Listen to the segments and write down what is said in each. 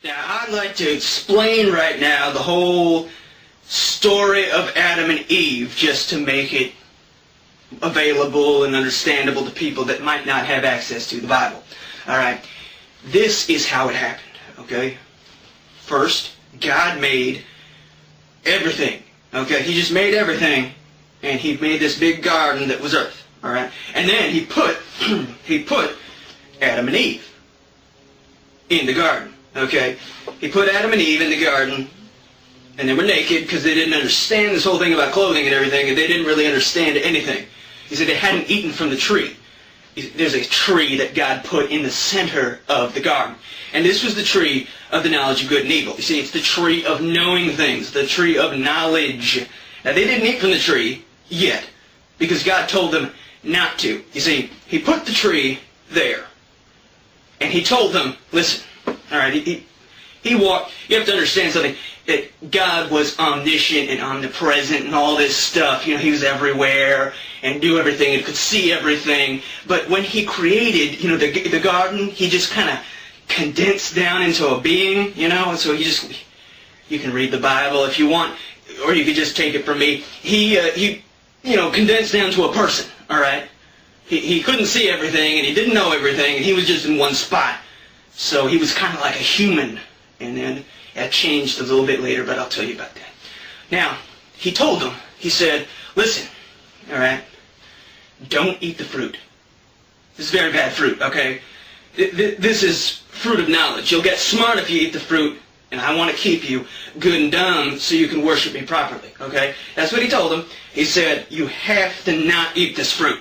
Now, I'd like to explain right now the whole story of Adam and Eve, just to make it available and understandable to people that might not have access to the Bible. All right, this is how it happened, okay? First, God made everything, okay? He just made everything, and He made this big garden that was earth, all right? And then He put, He put Adam and Eve in the garden. Okay, He put Adam and Eve in the garden, and they were naked because they didn't understand this whole thing about clothing and everything, and they didn't really understand anything. He said they hadn't eaten from the tree. There's a tree that God put in the center of the garden. And this was the tree of the knowledge of good and evil. You see, it's the tree of knowing things, the tree of knowledge. Now, they didn't eat from the tree yet, because God told them not to. You see, He put the tree there, and He told them, listen, all right, he walked. You have to understand something, that God was omniscient and omnipresent and all this stuff. You know, He was everywhere and knew everything and could see everything. But when He created, you know, the garden, He just kind of condensed down into a being, you know. And so you can read the Bible if you want, or you could just take it from me. He you know, condensed down to a person, all right. He couldn't see everything, and He didn't know everything, and He was just in one spot. So He was kind of like a human, and then that changed a little bit later, but I'll tell you about that. Now, He told them, He said, listen, all right, don't eat the fruit. This is very bad fruit, okay? This is fruit of knowledge. You'll get smart if you eat the fruit, and I want to keep you good and dumb so you can worship me properly, okay? That's what He told them. He said, you have to not eat this fruit.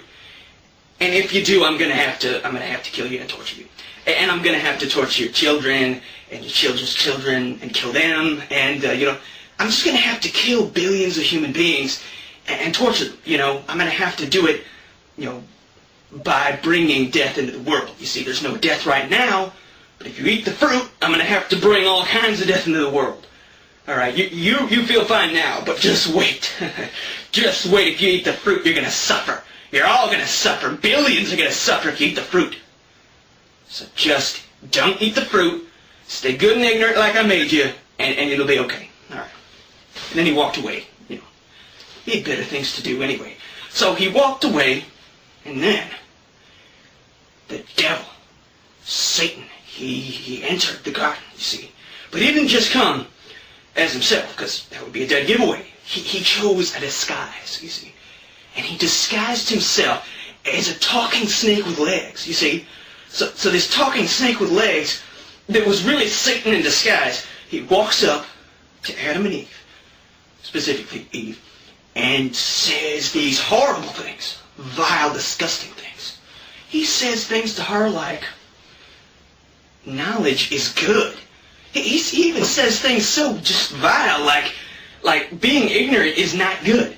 And if you do, I'm going to have to kill you and torture you. And I'm going to have to torture your children and your children's children and kill them. And, you know, I'm just going to have to kill billions of human beings and torture them. You know, I'm going to have to do it, you know, by bringing death into the world. You see, there's no death right now, but if you eat the fruit, I'm going to have to bring all kinds of death into the world. All right, you feel fine now, but just wait. Just wait. If you eat the fruit, you're going to suffer. You're all going to suffer. Billions are going to suffer if you eat the fruit. So just don't eat the fruit, stay good and ignorant like I made you, and it'll be okay. All right. And then He walked away. You know, He had better things to do anyway. So He walked away, and then the devil, Satan, he entered the garden, you see. But he didn't just come as himself, because that would be a dead giveaway. He chose a disguise, you see. And he disguised himself as a talking snake with legs, you see. So this talking snake with legs that was really Satan in disguise, he walks up to Adam and Eve, specifically Eve, and says these horrible things, vile, disgusting things. He says things to her like, knowledge is good. He even says things so just vile, like being ignorant is not good.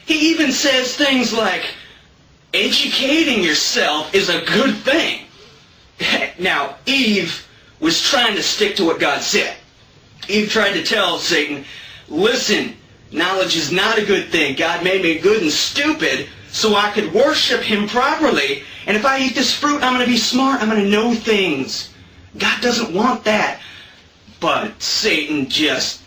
He even says things like, educating yourself is a good thing. Now, Eve was trying to stick to what God said. Eve tried to tell Satan, listen, knowledge is not a good thing. God made me good and stupid so I could worship Him properly. And if I eat this fruit, I'm going to be smart. I'm going to know things. God doesn't want that. But Satan just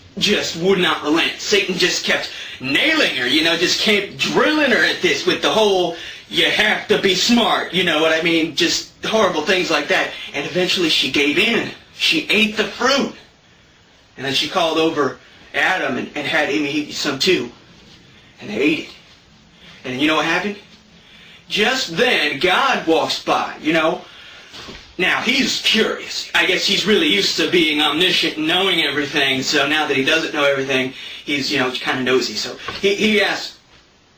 would not relent. Satan just kept nailing her, you know, just kept drilling her at this with the whole, you have to be smart, you know what I mean? Just horrible things like that. And eventually she gave in. She ate the fruit. And then she called over Adam and had him eat some too. And they ate it. And then you know what happened? Just then, God walks by, you know. Now, He's curious. I guess He's really used to being omniscient and knowing everything. So now that He doesn't know everything, He's, you know, kind of nosy. So he asks,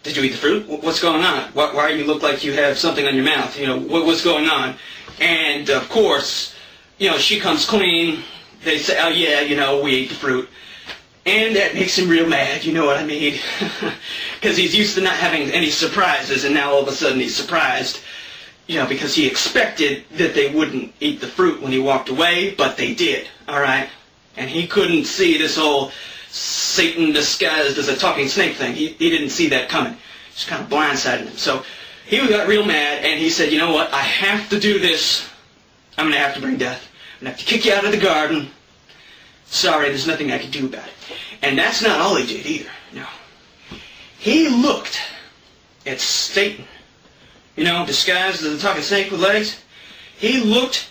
did you eat the fruit? What's going on? Why you look like you have something on your mouth? You know, what's going on? And, of course, you know, she comes clean. They say, oh, yeah, you know, we ate the fruit. And that makes him real mad, you know what I mean? Because he's used to not having any surprises, and now all of a sudden he's surprised. You know, because he expected that they wouldn't eat the fruit when he walked away, but they did, all right? And he couldn't see this whole Satan disguised as a talking snake thing. He didn't see that coming. Just kind of blindsided him. So he got real mad, and he said, you know what? I have to do this. I'm going to have to bring death. I'm going to have to kick you out of the garden. Sorry, there's nothing I can do about it. And that's not all he did either. No. He looked at Satan. You know, disguised as a talking snake with legs. He looked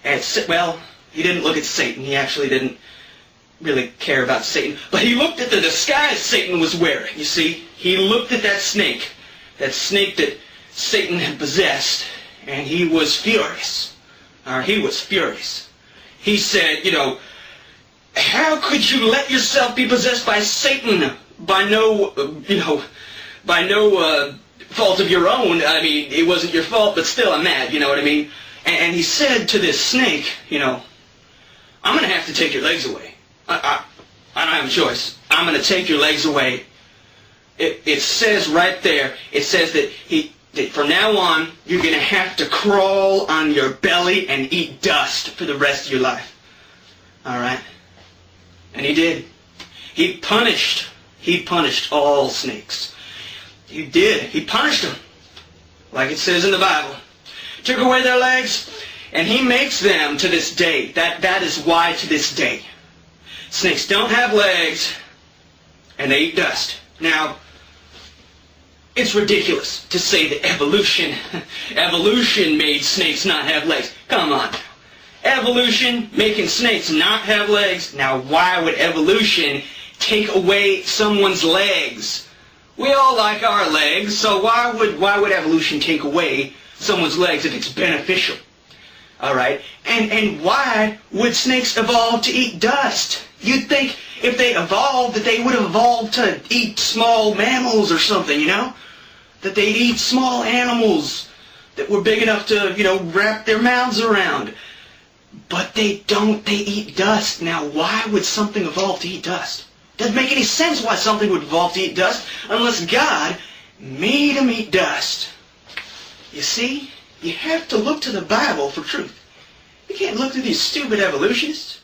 at, well, he didn't look at Satan. He actually didn't really care about Satan. But he looked at the disguise Satan was wearing, you see. He looked at that snake that Satan had possessed, and he was furious. He was furious. He said, you know, how could you let yourself be possessed by Satan by no fault of your own? I mean, it wasn't your fault, but still I'm mad, you know what I mean? And he said to this snake, you know, I'm going to have to take your legs away. I don't have a choice. I'm going to take your legs away. It says right there, it says that from now on, you're going to have to crawl on your belly and eat dust for the rest of your life. All right? And he did. He punished all snakes. He did. He punished them, like it says in the Bible. Took away their legs, and he makes them to this day. That is why to this day, snakes don't have legs, and they eat dust. Now, it's ridiculous to say that evolution made snakes not have legs. Come on. Evolution making snakes not have legs? Now, why would evolution take away someone's legs? We all like our legs, so why would evolution take away someone's legs if it's beneficial? All right? And why would snakes evolve to eat dust? You'd think if they evolved that they would have evolved to eat small mammals or something, you know? That they'd eat small animals that were big enough to, you know, wrap their mouths around. But they don't. They eat dust. Now, why would something evolve to eat dust? Doesn't make any sense why something would evolve to eat dust unless God made them eat dust. You see, you have to look to the Bible for truth. You can't look to these stupid evolutionists.